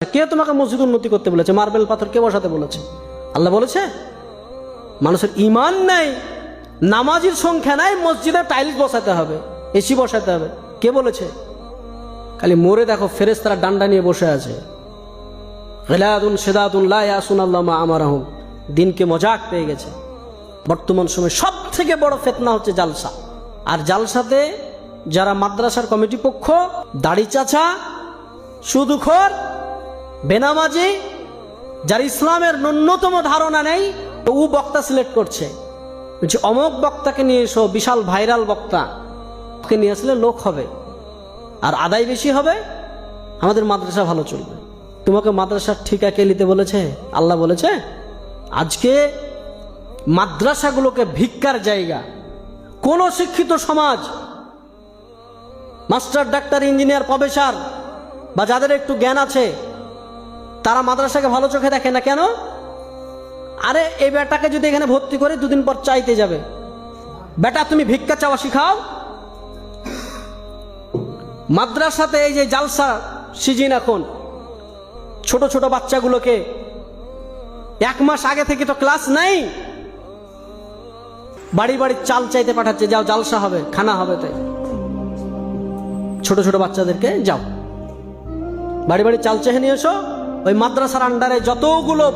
কে তোমাকে মসজিদ উন্নতি করতে বলেছে? মার্বেল পাথর কে বসাতে বলেছে? আল্লাহ বলেছে? মানুষের ইমান নেই, নামাজির সংখ্যা নাই, মসজিদে টাইলস বসাতে হবে, এসি বসাতে হবে, কে বলেছে? খালি মোরে দেখো ফেরেশতারা ডান্ডা নিয়ে বসে আছে, গিলাদুন শিদাদুন লা ইয়াসুনাল্লাহ মা আমারহুম। দিনকে মজাক পেয়ে গেছে। বর্তমান সময়ে সব থেকে বড় ফিতনা হচ্ছে জালসা। আর জালসাতে যারা মাদ্রাসার কমিটি পক্ষ, দাড়ি চাচা, সুদখোর, বেনামাজি, যার ইসলামের ন্যূনতম ধারণা নেই, ও বক্তা সিলেক্ট করছে, বলছে অমুক বক্তাকে নিয়ে এসো, বিশাল ভাইরাল বক্তা, ওকে নিয়ে আসলে লোক হবে আর আদায় বেশি হবে, আমাদের মাদ্রাসা ভালো চলবে। তোমাকে মাদ্রাসার ঠিকা কে নিতে বলেছে? আল্লাহ বলেছে? আজকে মাদ্রাসাগুলোকে ভিক্ষার জায়গা। কোন শিক্ষিত সমাজ, মাস্টার, ডাক্তার, ইঞ্জিনিয়ার, প্রফেসর বা যাদের একটু জ্ঞান আছে, তারা মাদ্রাসাকে ভালো চোখে দেখে না। কেন? আরে এই বেটাকে যদি এখানে ভর্তি করে দুদিন পর চাইতে যাবে, বেটা তুমি ভিক্ষা চাওয়া শিখাও। মাদ্রাসাতে এই যে জালসা সিজন, এখন ছোট ছোট বাচ্চাগুলোকে 1 মাস আগে থেকে তো ক্লাস নাই, বাড়ি বাড়ি চাল চাইতে পাঠাচ্ছে, যাও জালসা হবে, খানা হবে। তাই ছোট ছোট বাচ্চাদেরকে যাও বাড়ি বাড়ি চাল চেয়ে নিয়ে এসো। ওই মাদ্রাসার আন্ডারে যতগুলো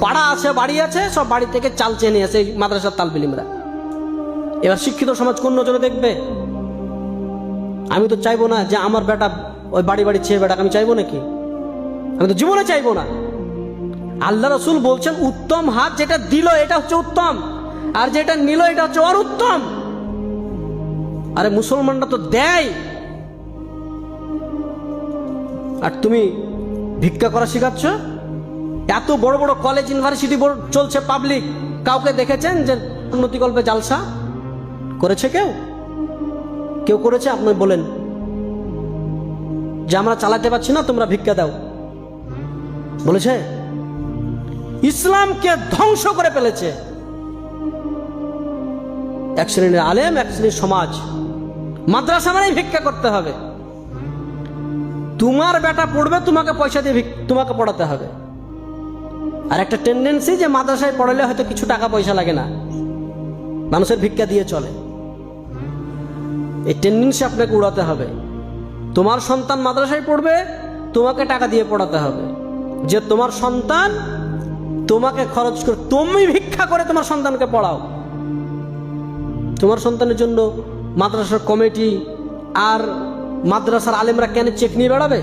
পাড়া আছে, বাড়ি আছে, সব বাড়ি থেকে চাল চেয়ে নিয়ে আসে এই মাদ্রাসার তালবিলিমরা। এবার শিক্ষিত সমাজ কোন নজরে দেখবে? আমি তো চাইবো না যে আমার বেটা ওই বাড়ি বাড়ি চেয়ে বেটাকে আমি চাইবো নাকি? আমি তো জীবনে চাইবো না। আল্লাহ রসুল বলছেন উত্তম হাত যেটা দিল এটা হচ্ছে উত্তম, আর যেটা নিল এটা হচ্ছে অনুত্তম। আরে মুসলমানরা তো দেয়, আর তুমি ভিক্ষা করা শিখাচ্ছ। এত বড় বড় কলেজ, ইউনিভার্সিটি চলছে পাবলিক, কাউকে দেখেছেন যে উন্নতিকল্পে জালসা করেছে? কেউ কেউ করেছে? আপনি বলেন যে আমরা চালাতে পারছি না, তোমরা ভিক্ষা দাও, বলেছে? ইসলামকে ধ্বংস করে ফেলেছে এক শ্রেণীর আলেম, এক শ্রেণীর সমাজ। মাদ্রাসা মানে ভিক্ষা করতে হবে। তোমার বেটা পড়বে, তোমাকে পয়সা দিয়ে তোমাকে পড়াতে হবে। আর একটা টেন্ডেন্সি যে মাদ্রাসায় পড়ালে হয়তো কিছু টাকা পয়সা লাগে না, মানুষের ভিক্ষা দিয়ে চলে। এই টেন্ডেন্সি আপনাকে উড়াতে হবে। তোমার সন্তান মাদ্রাসায় পড়বে, তোমাকে টাকা দিয়ে পড়াতে হবে। যে তোমার সন্তান তোমাকে খরচ করে, তুমি ভিক্ষা করে তোমার সন্তানকে পড়াও। তোমার সন্তানের জন্য মাদ্রাসার কমিটি আর মাদ্রাসার আলেমরা কেন চেক নিয়ে বেড়াবে?